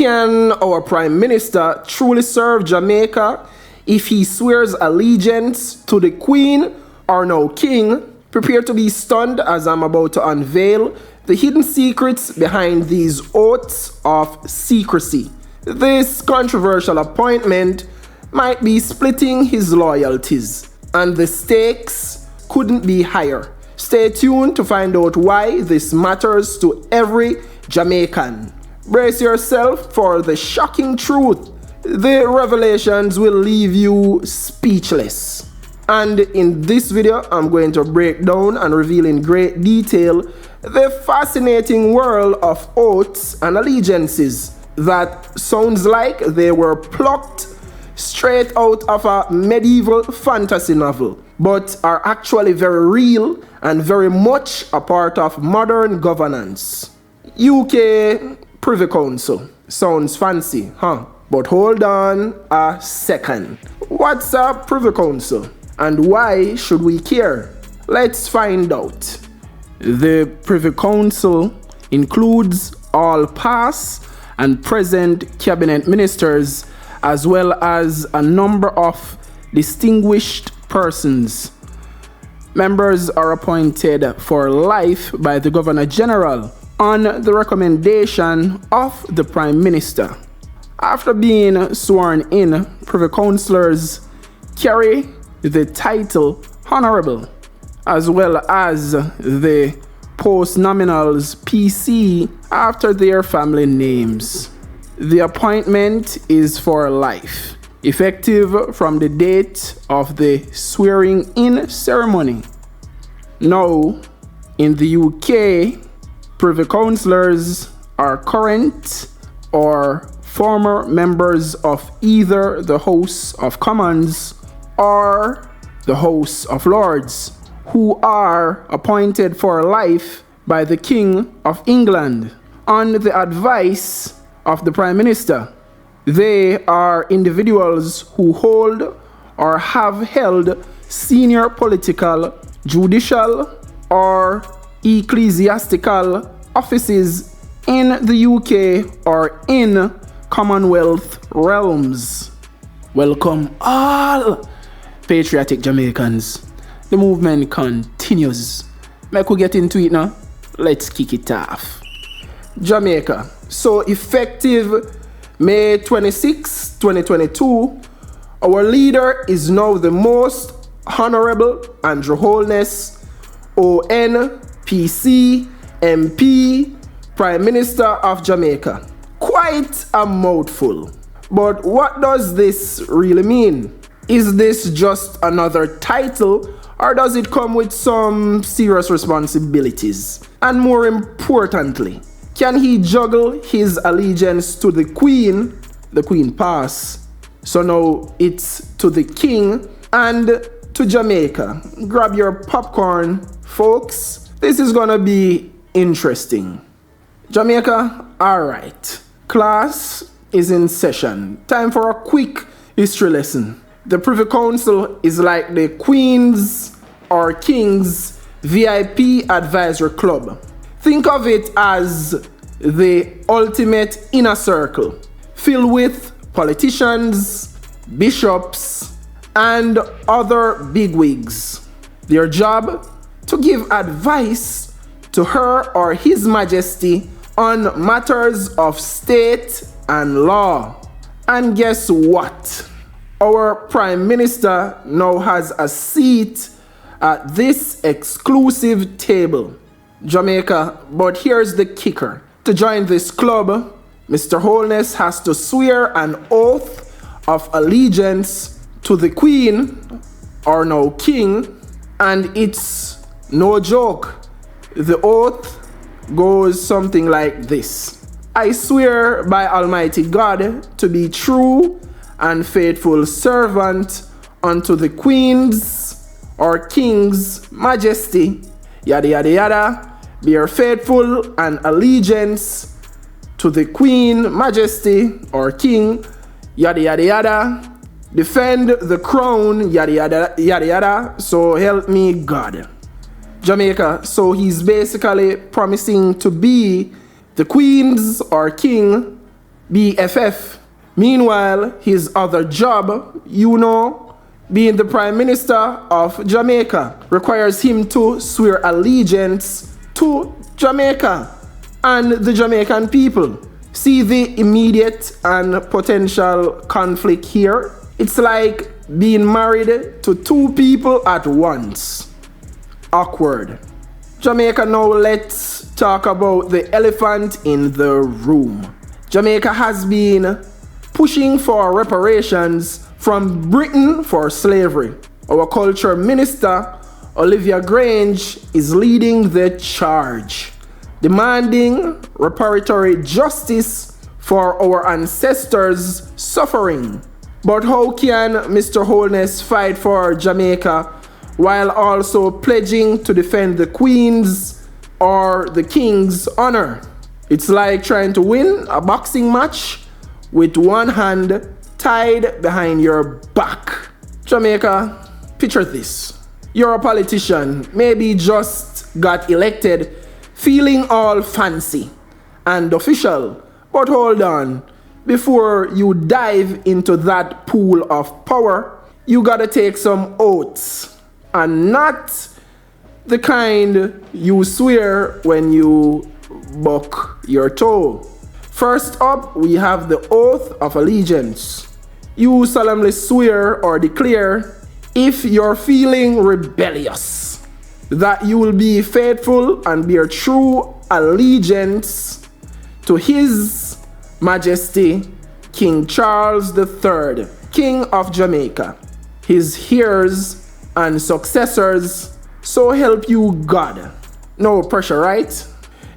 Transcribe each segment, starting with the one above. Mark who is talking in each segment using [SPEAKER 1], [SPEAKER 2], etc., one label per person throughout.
[SPEAKER 1] Can our Prime Minister truly serve Jamaica if he swears allegiance to the Queen or no King? Prepare to be stunned as I'm about to unveil the hidden secrets behind these oaths of secrecy. This controversial appointment might be splitting his loyalties, and the stakes couldn't be higher. Stay tuned to find out why this matters to every Jamaican. Brace yourself for the shocking truth. The revelations will leave you speechless. And in this video, I'm going to break down and reveal in great detail the fascinating world of oaths and allegiances that sounds like they were plucked straight out of a medieval fantasy novel, but are actually very real and very much a part of modern governance. UK Privy Council. Sounds fancy, huh? But hold on a second. What's a Privy Council? And why should we care? Let's find out. The Privy Council includes all past and present cabinet ministers, as well as a number of distinguished persons. Members are appointed for life by the Governor General on the recommendation of the Prime Minister. After being sworn in, Privy Councillors carry the title Honourable, as well as the post-nominals PC after their family names. The appointment is for life, effective from the date of the swearing-in ceremony. Now, in the UK, Privy Councillors are current or former members of either the House of Commons or the House of Lords, who are appointed for life by the King of England on the advice of the Prime Minister. They are individuals who hold or have held senior political, judicial, or ecclesiastical offices in the UK or in Commonwealth realms. Welcome all patriotic Jamaicans. The movement continues. Make we get into it now. Let's kick it off. Jamaica. So effective May 26, 2022, our leader is now the most honorable AndrewHolness, ON, PC, MP, Prime Minister of Jamaica. Quite a mouthful. But what does this really mean? Is this just another title, or does it come with some serious responsibilities? And more importantly, can he juggle his allegiance to the Queen pass, so now it's to the King and to Jamaica? Grab your popcorn, folks. This is gonna be interesting. Jamaica, alright. Class is in session. Time for a quick history lesson. The Privy Council is like the Queen's or King's VIP advisory club. Think of it as the ultimate inner circle, filled with politicians, bishops, and other bigwigs. Their job? To give advice to Her or His Majesty on matters of state and law. And guess what? Our Prime Minister now has a seat at this exclusive table. Jamaica, but here's the kicker. To join this club, Mr. Holness has to swear an oath of allegiance to the Queen, or no King, and it's no joke. The oath goes something like this. I swear by Almighty God to be true and faithful servant unto the Queen's or King's Majesty, yada yada yada, bear faithful and allegiance to the Queen, Majesty, or King, yada yada yada, defend the crown, yada yada yada yada, so help me God. Jamaica, so he's basically promising to be the Queen's or King BFF. Meanwhile, his other job, being the Prime Minister of Jamaica, requires him to swear allegiance to Jamaica and the Jamaican people. See the immediate and potential conflict here? It's like being married to two people at once. Awkward. Jamaica, now let's talk about the elephant in the room. Jamaica has been pushing for reparations from Britain for slavery. Our culture minister, Olivia Grange, is leading the charge, demanding reparatory justice for our ancestors' suffering. But how can Mr. Holness fight for Jamaica while also pledging to defend the Queen's or the King's honor? It's like trying to win a boxing match with one hand tied behind your back. Jamaica, picture this. You're a politician, maybe just got elected, feeling all fancy and official. But hold on, before you dive into that pool of power, you gotta take some oaths. And not the kind you swear when you buck your toe. First up, we have the oath of allegiance. You solemnly swear or declare, if you're feeling rebellious, that you will be faithful and bear true allegiance to His Majesty King Charles III, King of Jamaica, his heirs and successors, so help you God. No pressure, right?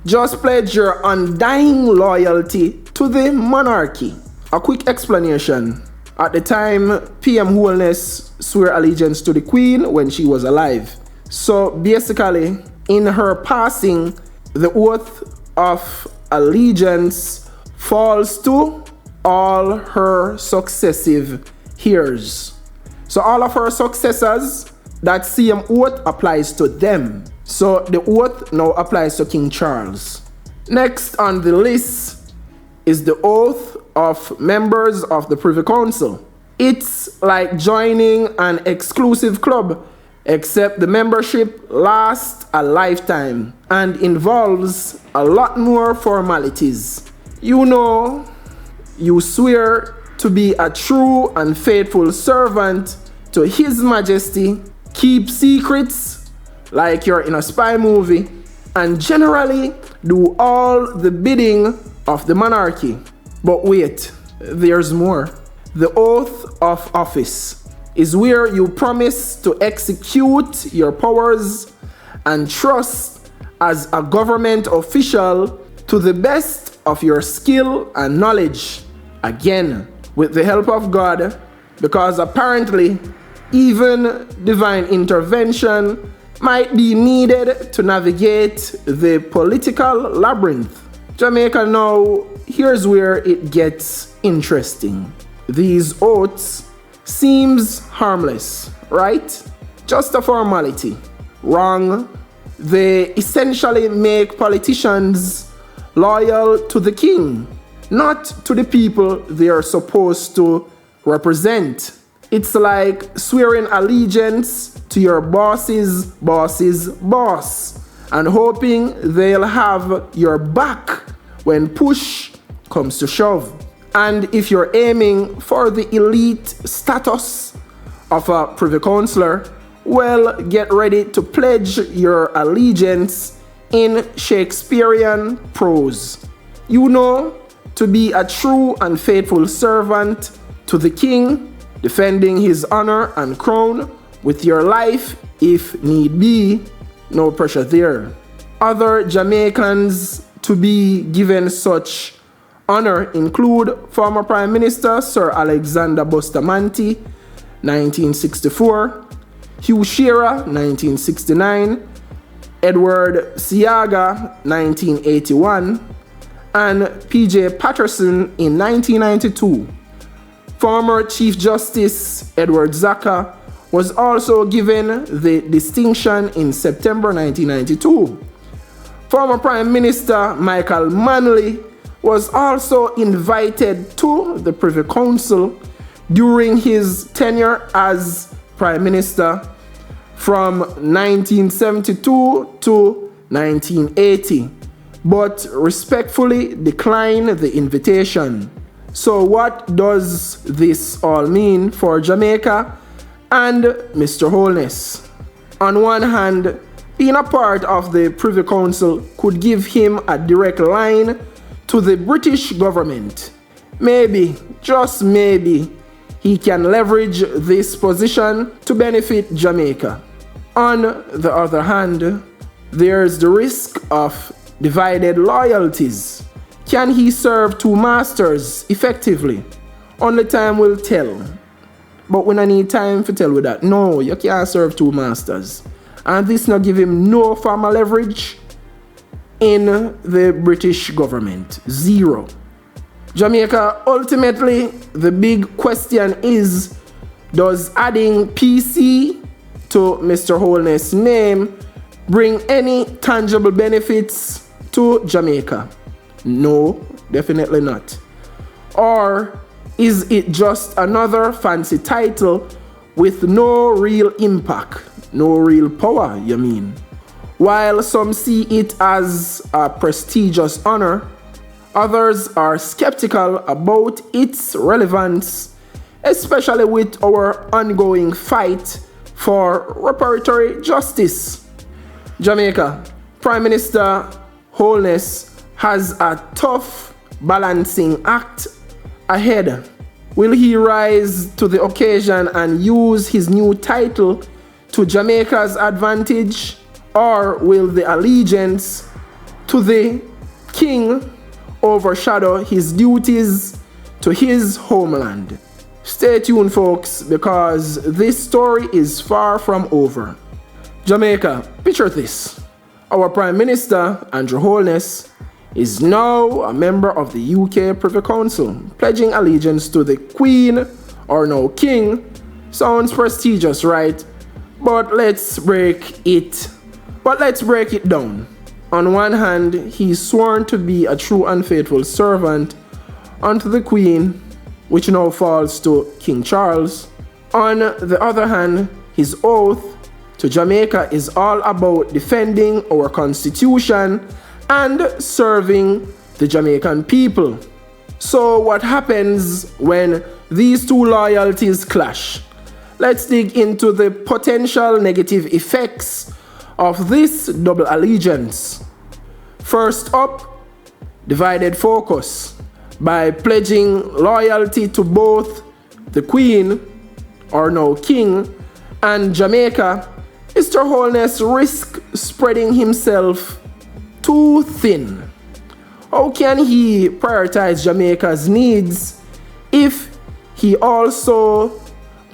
[SPEAKER 1] Just pledge your undying loyalty to the monarchy. A quick explanation. At the time, PM Holness swore allegiance to the Queen when she was alive. So basically, in her passing, the oath of allegiance falls to all her successive heirs. So all of her successors, that same oath applies to them. So the oath now applies to King Charles. Next on the list is the oath of members of the Privy Council. It's like joining an exclusive club, except the membership lasts a lifetime and involves a lot more formalities. You swear to be a true and faithful servant to His Majesty, keep secrets like you're in a spy movie, and generally do all the bidding of the monarchy. But wait, there's more. The oath of office is where you promise to execute your powers and trust as a government official to the best of your skill and knowledge. Again, with the help of God, because apparently even divine intervention might be needed to navigate the political labyrinth. Jamaica, now here's where it gets interesting. These oaths seems harmless, right? Just a formality. Wrong. They essentially make politicians loyal to the king, not to the people they are supposed to represent. It's like swearing allegiance to your boss's boss's boss and hoping they'll have your back when push comes to shove. And if you're aiming for the elite status of a Privy Councillor, well, get ready to pledge your allegiance in Shakespearean prose. To be a true and faithful servant to the king, defending his honor and crown with your life if need be. No pressure there. Other Jamaicans to be given such honor include former Prime Minister Sir Alexander Bustamante, 1964, Hugh Shearer, 1969, Edward Siaga, 1981, and P.J. Patterson in 1992. Former Chief Justice Edward Zaka was also given the distinction in September 1992. Former Prime Minister Michael Manley was also invited to the Privy Council during his tenure as Prime Minister from 1972 to 1980, but respectfully declined the invitation. So what does this all mean for Jamaica and Mr. Holness? On one hand, being a part of the Privy Council could give him a direct line to the British government. Maybe, just maybe, he can leverage this position to benefit Jamaica. On the other hand, there's the risk of divided loyalties. Can he serve two masters effectively? Only time will tell. But when I need time to tell with that, no, you can't serve two masters. And this not give him no formal leverage in the British government. Zero. Jamaica, ultimately, the big question is, does adding PC to Mr. Holness' name bring any tangible benefits to Jamaica? No, definitely not. Or is it just another fancy title with no real impact, no real power, you mean? While some see it as a prestigious honor, others are skeptical about its relevance, especially with our ongoing fight for reparatory justice. Jamaica, Prime Minister Holness has a tough balancing act ahead. Will he rise to the occasion and use his new title to Jamaica's advantage, or will the allegiance to the king overshadow his duties to his homeland? Stay tuned, folks, because this story is far from over. Jamaica, picture this. Our Prime Minister, AndrewHolness, is now a member of the UK Privy Council, pledging allegiance to the Queen, or no King. Sounds prestigious, right? But let's break it down. On one hand, he's sworn to be a true and faithful servant unto the Queen, which now falls to King Charles. On the other hand, his oath to Jamaica is all about defending our constitution and serving the Jamaican people. So what happens when these two loyalties clash? Let's dig into the potential negative effects of this double allegiance. First up, divided focus. By pledging loyalty to both the Queen, or now King, and Jamaica, Mr. Holness risks spreading himself too thin. How can he prioritize Jamaica's needs if he also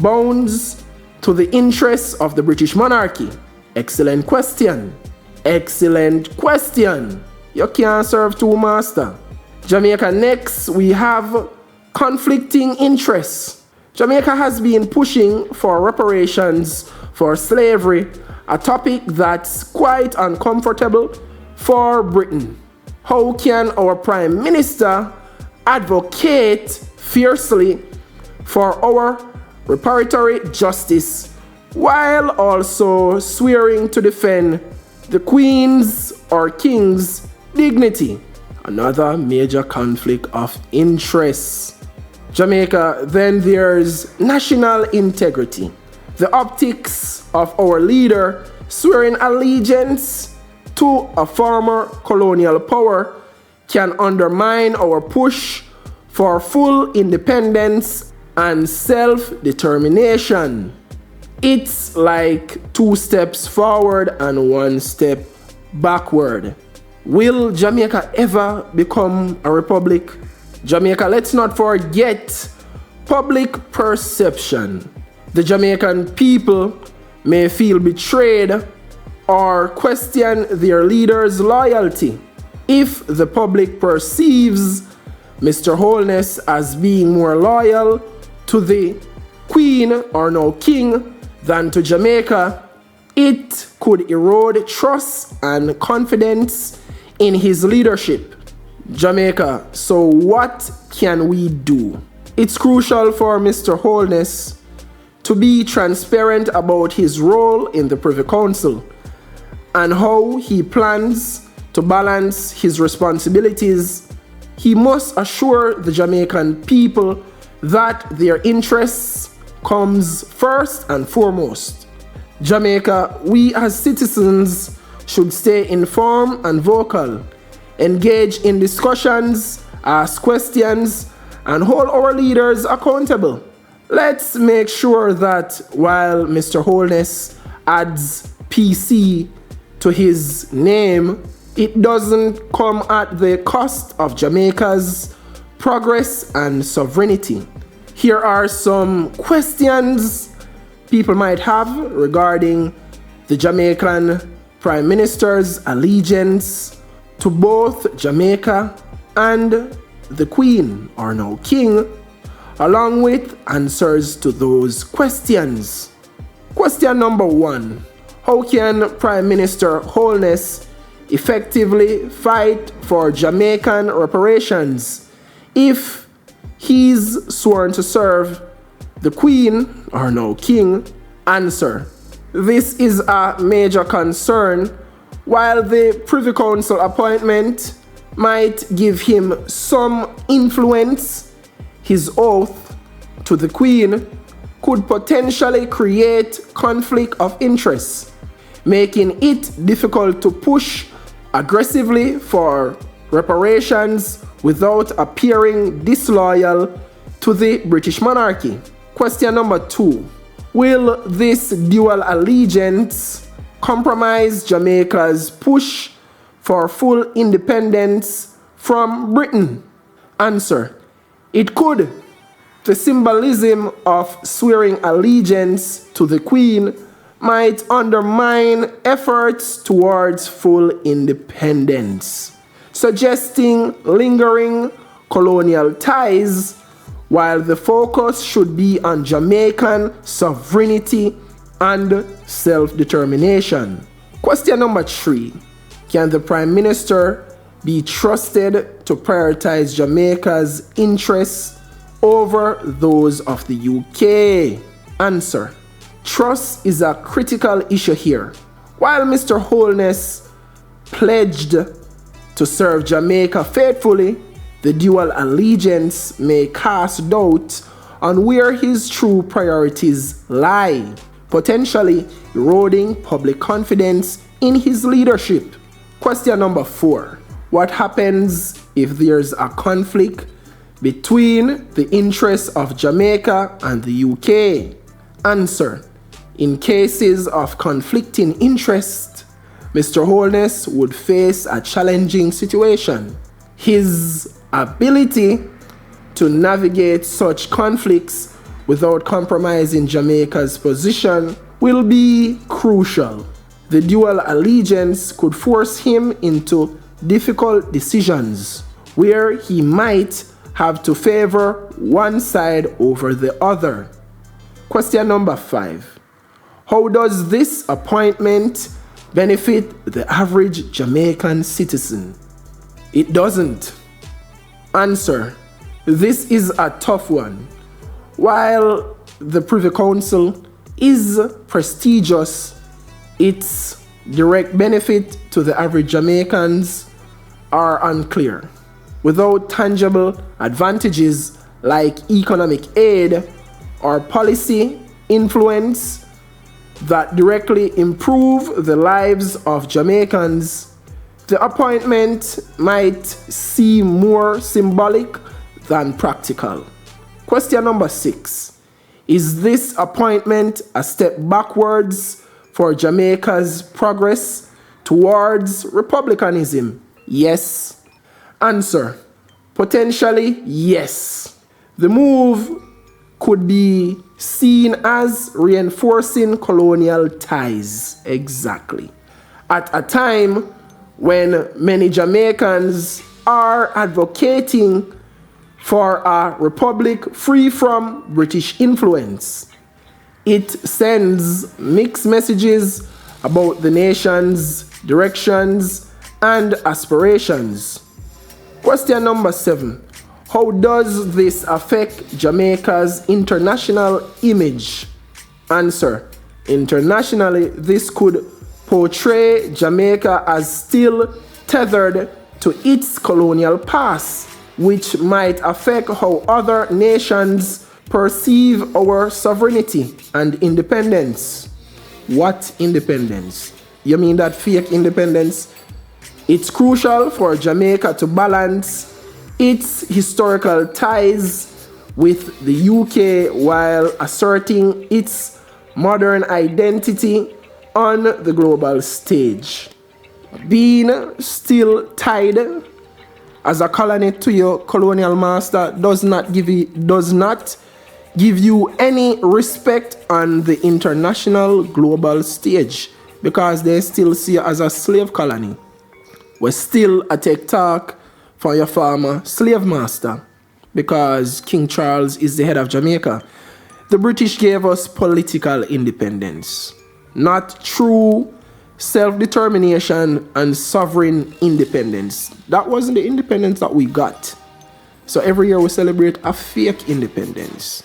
[SPEAKER 1] bounds to the interests of the British monarchy? Excellent question. Excellent question. You can't serve two masters. Jamaica next, we have conflicting interests. Jamaica has been pushing for reparations for slavery, a topic that's quite uncomfortable for Britain. How can our Prime Minister advocate fiercely for our reparatory justice while also swearing to defend the Queen's or King's dignity? Another major conflict of interest. Jamaica, then there's national integrity. The optics of our leader swearing allegiance to a former colonial power can undermine our push for full independence and self-determination. It's like 2 steps forward and 1 step backward. Will Jamaica ever become a republic? Jamaica, let's not forget public perception. The Jamaican people may feel betrayed or question their leader's loyalty if the public perceives Mr. Holness as being more loyal to the Queen or now King than to Jamaica. It could erode trust and confidence in his leadership. Jamaica, so what can we do? It's crucial for Mr. Holness to be transparent about his role in the Privy Council and how he plans to balance his responsibilities. He must assure the Jamaican people that their interests comes first and foremost. Jamaica, we as citizens should stay informed and vocal, engage in discussions, ask questions, and hold our leaders accountable. Let's make sure that while Mr. Holness adds PC to his name, it doesn't come at the cost of Jamaica's progress and sovereignty. Here are some questions people might have regarding the Jamaican Prime Minister's allegiance to both Jamaica and the Queen, or now King, along with answers to those questions. Question number 1. How can Prime Minister Holness effectively fight for Jamaican reparations if he's sworn to serve the Queen, or now King? Answer. This is a major concern. While the Privy Council appointment might give him some influence, his oath to the Queen could potentially create conflict of interest, making it difficult to push aggressively for reparations without appearing disloyal to the British monarchy. Question number 2. Will this dual allegiance compromise Jamaica's push for full independence from Britain? Answer. It could. The symbolism of swearing allegiance to the Queen might undermine efforts towards full independence, suggesting lingering colonial ties, while the focus should be on Jamaican sovereignty and self-determination. Question number 3. Can the Prime Minister be trusted to prioritize Jamaica's interests over those of the UK? Answer. Trust is a critical issue here. While Mr. Holness pledged to serve Jamaica faithfully, the dual allegiance may cast doubt on where his true priorities lie, potentially eroding public confidence in his leadership. Question number 4. What happens if there's a conflict between the interests of Jamaica and the UK? Answer. In cases of conflicting interest, Mr. Holness would face a challenging situation. His ability to navigate such conflicts without compromising Jamaica's position will be crucial. The dual allegiance could force him into difficult decisions where he might have to favor one side over the other. Question number 5. How does this appointment benefit the average Jamaican citizen? It doesn't. Answer. This is a tough one. While the Privy Council is prestigious, its direct benefit to the average Jamaicans are unclear. Without tangible advantages like economic aid or policy influence that directly improve the lives of Jamaicans, the appointment might seem more symbolic than practical. Question number 6. Is this appointment a step backwards for Jamaica's progress towards republicanism? Yes. Answer. Potentially yes. The move could be seen as reinforcing colonial ties. Exactly. At a time when many Jamaicans are advocating for a republic free from British influence, it sends mixed messages about the nation's directions and aspirations. Question number 7. How does this affect Jamaica's international image? Answer. Internationally, this could portray Jamaica as still tethered to its colonial past, which might affect how other nations perceive our sovereignty and independence. What independence? You mean that fake independence? It's crucial for Jamaica to balance its historical ties with the UK while asserting its modern identity on the global stage. Being still tied as a colony to your colonial master does not give you any respect on the international global stage, because they still see you as a slave colony. We're still a take talk for your former slave master, because King Charles is the head of Jamaica. The British gave us political independence, not true self-determination and sovereign independence. That wasn't the independence that we got. So every year we celebrate a fake independence.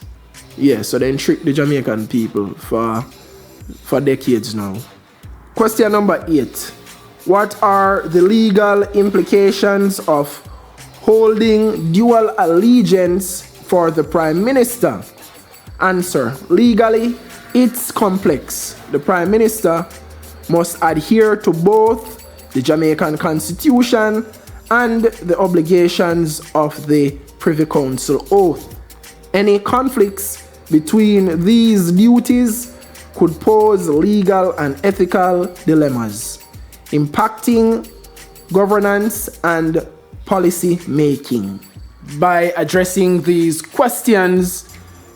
[SPEAKER 1] Yeah, so then trick the Jamaican people for decades now. Question number 8. What are the legal implications of holding dual allegiance for the Prime Minister? Answer. Legally, it's complex. The Prime Minister must adhere to both the Jamaican Constitution and the obligations of the Privy Council oath. Any conflicts between these duties could pose legal and ethical dilemmas, impacting governance and policy making. By addressing these questions,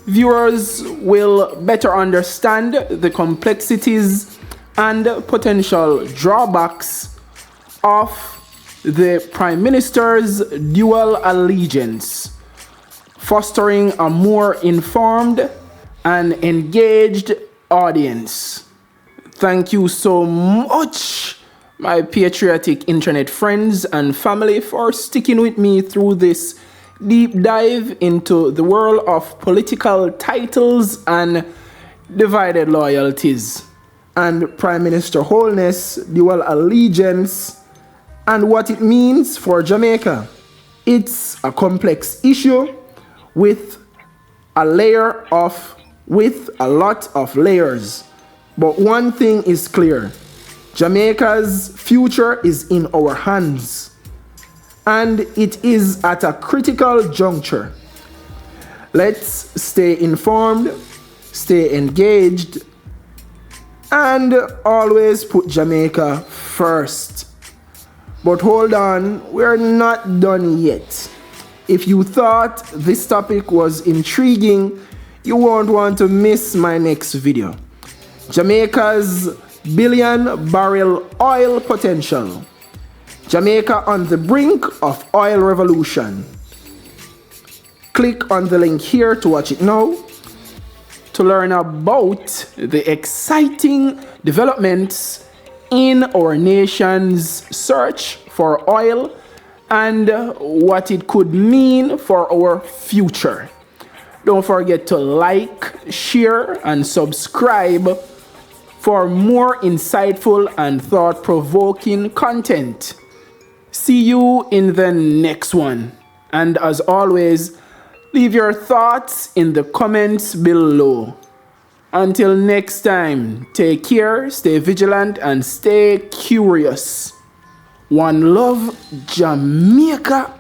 [SPEAKER 1] viewers will better understand the complexities and potential drawbacks of the Prime Minister's dual allegiance, fostering a more informed and engaged audience. Thank you so much, my patriotic internet friends and family, for sticking with me through this deep dive into the world of political titles and divided loyalties, and Prime Minister HOLNESS dual allegiance and what it means for Jamaica. It's a complex issue with a lot of layers. But one thing is clear: Jamaica's future is in our hands, and it is at a critical juncture. Let's stay informed, stay engaged, and always put Jamaica first. But hold on, we're not done yet. If you thought this topic was intriguing, you won't want to miss my next video. Jamaica's billion-barrel oil potential. Jamaica on the brink of oil revolution. Click on the link here to watch it now, to learn about the exciting developments in our nation's search for oil and what it could mean for our future. Don't forget to like, share, and subscribe for more insightful and thought-provoking content. See you in the next one. And as always, leave your thoughts in the comments below. Until next time, take care, stay vigilant, and stay curious. One love, Jamaica.